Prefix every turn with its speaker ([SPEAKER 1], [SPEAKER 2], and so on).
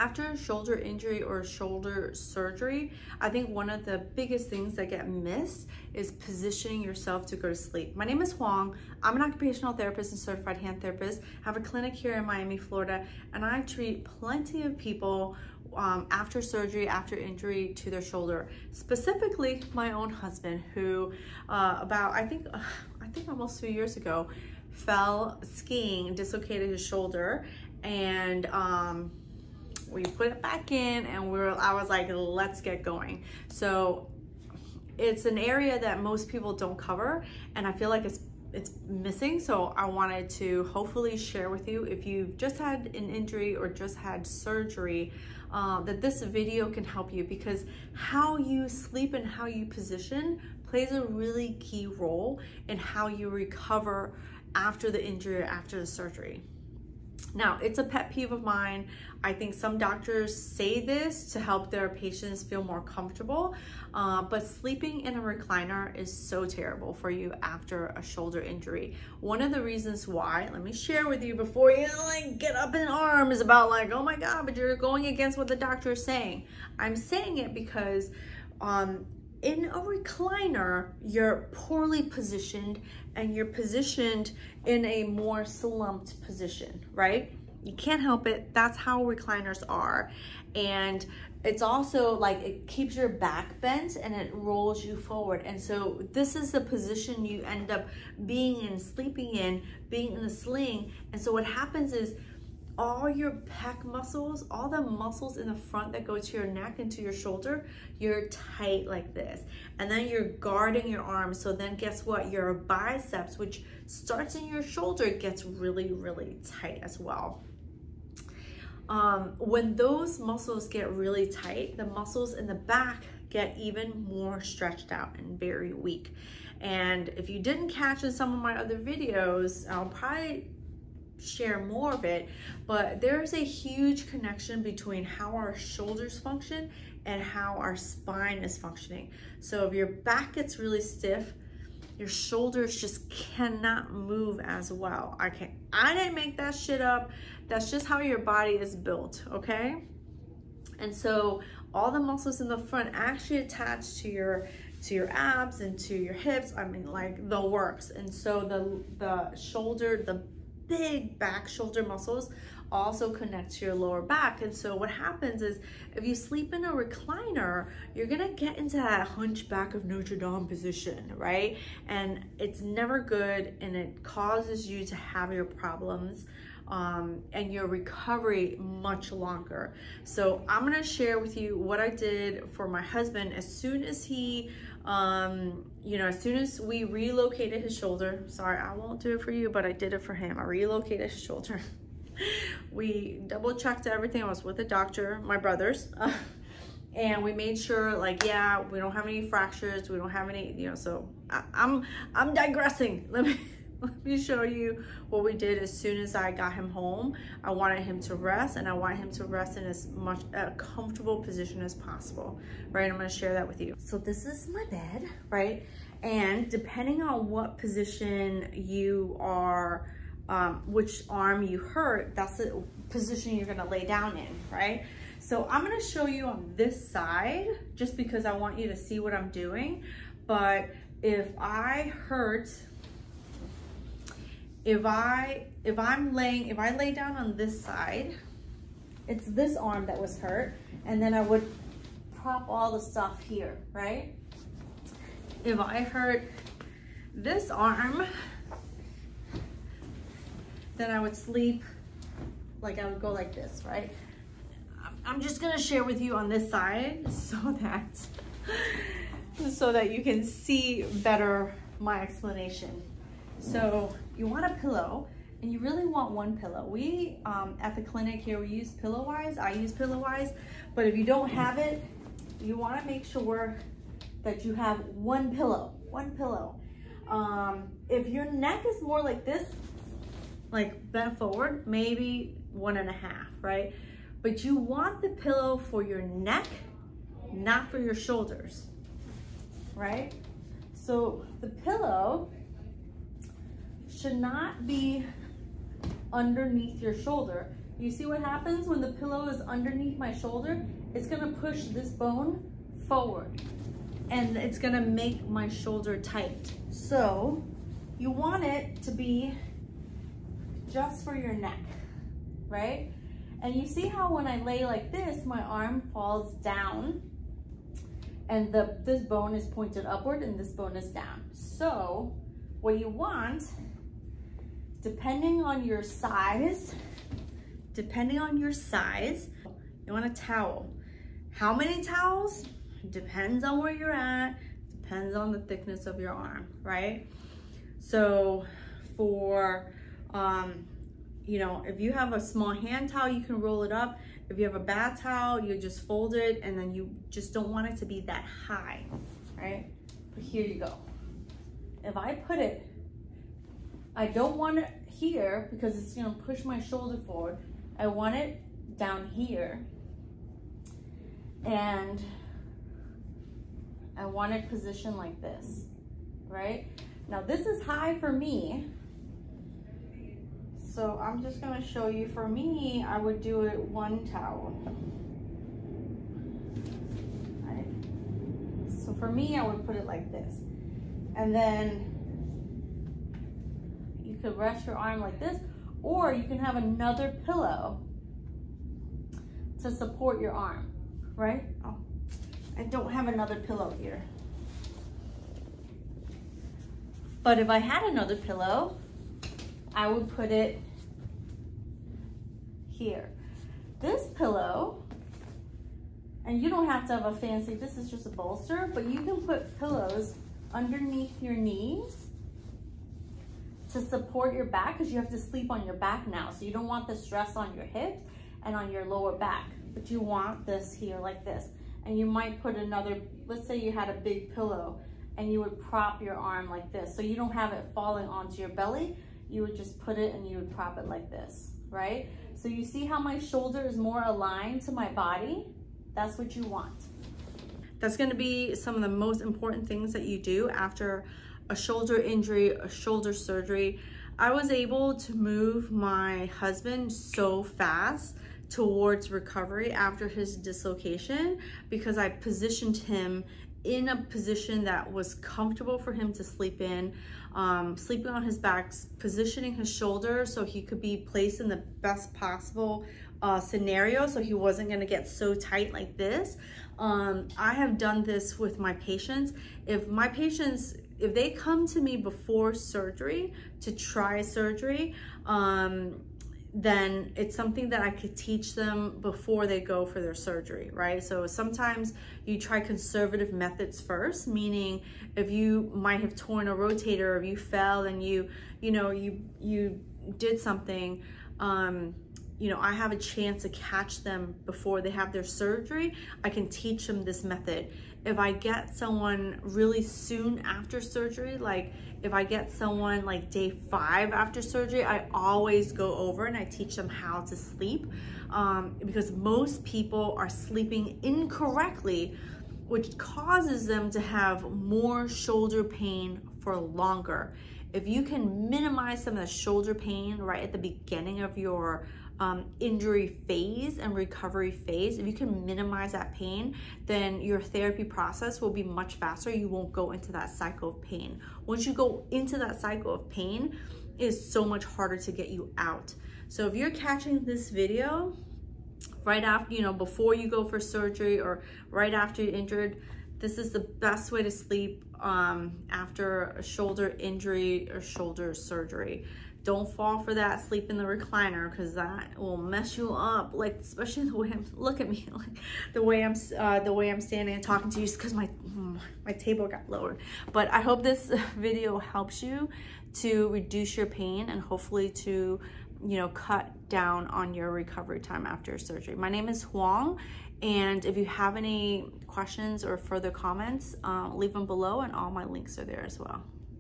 [SPEAKER 1] After a shoulder injury or shoulder surgery, I think one of the biggest things that get missed is positioning yourself to go to sleep. My name is Huang. I'm an occupational therapist and certified hand therapist. I have a clinic here in Miami, Florida, and I treat plenty of people after surgery, after injury to their shoulder. Specifically, my own husband, who I think almost 2 years ago, fell skiing, dislocated his shoulder, and we put it back in, and I was like, let's get going. So it's an area that most people don't cover, and I feel like it's missing. So I wanted to hopefully share with you, if you've just had an injury or just had surgery, that this video can help you, because how you sleep and how you position plays a really key role in how you recover after the injury or after the surgery. Now, it's a pet peeve of mine. I think some doctors say this to help their patients feel more comfortable, but sleeping in a recliner is so terrible for you after a shoulder injury. One of the reasons why, let me share with you before you like get up in arms about like, oh my God, but you're going against what the doctor is saying. I'm saying it because in a recliner, you're poorly positioned, and you're positioned in a more slumped position, right? You can't help it. That's how recliners are. And it's also like it keeps your back bent and it rolls you forward. And so this is the position you end up being in, sleeping in, being in the sling. And so what happens is all your pec muscles, all the muscles in the front that go to your neck and to your shoulder, you're tight like this. And then you're guarding your arms. So then guess what? Your biceps, which starts in your shoulder, gets really, really tight as well. When those muscles get really tight, the muscles in the back get even more stretched out and very weak. And if you didn't catch in some of my other videos, I'll probably share more of it, but there's a huge connection between how our shoulders function and how our spine is functioning. So if your back gets really stiff, your shoulders just cannot move as well. I didn't make that shit up. That's just how your body is built, okay? And so all the muscles in the front actually attach to your abs and to your hips. I mean, like the works. And so the shoulder, the big back shoulder muscles also connect to your lower back. And so what happens is if you sleep in a recliner, you're gonna get into that hunchback of Notre Dame position, right? And it's never good, and it causes you to have your problems and your recovery much longer. So I'm gonna share with you what I did for my husband as soon as he as soon as we relocated his shoulder. Sorry, I won't do it for you, but I did it for him. I relocated his shoulder. We double checked everything. I was with a doctor, my brothers, and we made sure, like, yeah, we don't have any fractures. We don't have any, so I'm digressing. Let me show you what we did as soon as I got him home. I wanted him to rest, and I wanted him to rest in as much a comfortable position as possible, right? I'm gonna share that with you. So this is my bed, right? And depending on what position you are, which arm you hurt, that's the position you're gonna lay down in, right? So I'm gonna show you on this side, just because I want you to see what I'm doing. But if I lay down on this side, it's this arm that was hurt, and then I would prop all the stuff here, right? If I hurt this arm, then I would sleep, like I would go like this, right? I'm just gonna share with you on this side so that you can see better my explanation. So you want a pillow, and you really want one pillow. We, at the clinic here, we use Pillowise. I use Pillowise, but if you don't have it, you wanna make sure that you have one pillow. If your neck is more like this, like bent forward, maybe 1.5, right? But you want the pillow for your neck, not for your shoulders, right? So the pillow should not be underneath your shoulder. You see what happens when the pillow is underneath my shoulder? It's gonna push this bone forward and it's gonna make my shoulder tight. So you want it to be just for your neck, right? And you see how when I lay like this, my arm falls down and this bone is pointed upward and this bone is down. So what you want, depending on your size, you want a towel. How many towels? Depends on where you're at, depends on the thickness of your arm, right? So for, you know, if you have a small hand towel, you can roll it up. If you have a bath towel, you just fold it, and then you just don't want it to be that high, right? But here you go. If I put it, I don't want it here because it's gonna push my shoulder forward. I want it down here, and I want it positioned like this, right? Now this is high for me, so I'm just gonna show you. For me, I would do it one towel. Right? So for me, I would put it like this, and then you could rest your arm like this, or you can have another pillow to support your arm, right? Oh, I don't have another pillow here. But if I had another pillow, I would put it here. This pillow, and you don't have to have a fancy, this is just a bolster, but you can put pillows underneath your knees to support your back, because you have to sleep on your back now. So you don't want the stress on your hips and on your lower back, but you want this here like this. And you might put another, let's say you had a big pillow and you would prop your arm like this. So you don't have it falling onto your belly. You would just put it and you would prop it like this, right? So you see how my shoulder is more aligned to my body? That's what you want. That's gonna be some of the most important things that you do after a shoulder injury, a shoulder surgery. I was able to move my husband so fast towards recovery after his dislocation because I positioned him in a position that was comfortable for him to sleep in, sleeping on his back, positioning his shoulder so he could be placed in the best possible scenario so he wasn't gonna get so tight like this. I have done this with my patients. If they come to me before surgery to try surgery, then it's something that I could teach them before they go for their surgery, right? So sometimes you try conservative methods first, meaning if you might have torn a rotator, or if you fell and you did something, I have a chance to catch them before they have their surgery. I can teach them this method. If I get someone really soon after surgery, like if I get someone like day 5 after surgery, I always go over and I teach them how to sleep, because most people are sleeping incorrectly, which causes them to have more shoulder pain for longer. If you can minimize some of the shoulder pain right at the beginning of your injury phase and recovery phase, if you can minimize that pain, then your therapy process will be much faster. You won't go into that cycle of pain. Once you go into that cycle of pain, it is so much harder to get you out. So if you're catching this video right after, before you go for surgery or right after you're injured, this is the best way to sleep after a shoulder injury or shoulder surgery. Don't fall for that. Sleep in the recliner, because that will mess you up. Like, especially the way look at me, like the way I'm standing and talking to you, because my table got lowered. But I hope this video helps you to reduce your pain and hopefully to, cut down on your recovery time after surgery. My name is Huang, and if you have any questions or further comments, leave them below, and all my links are there as well.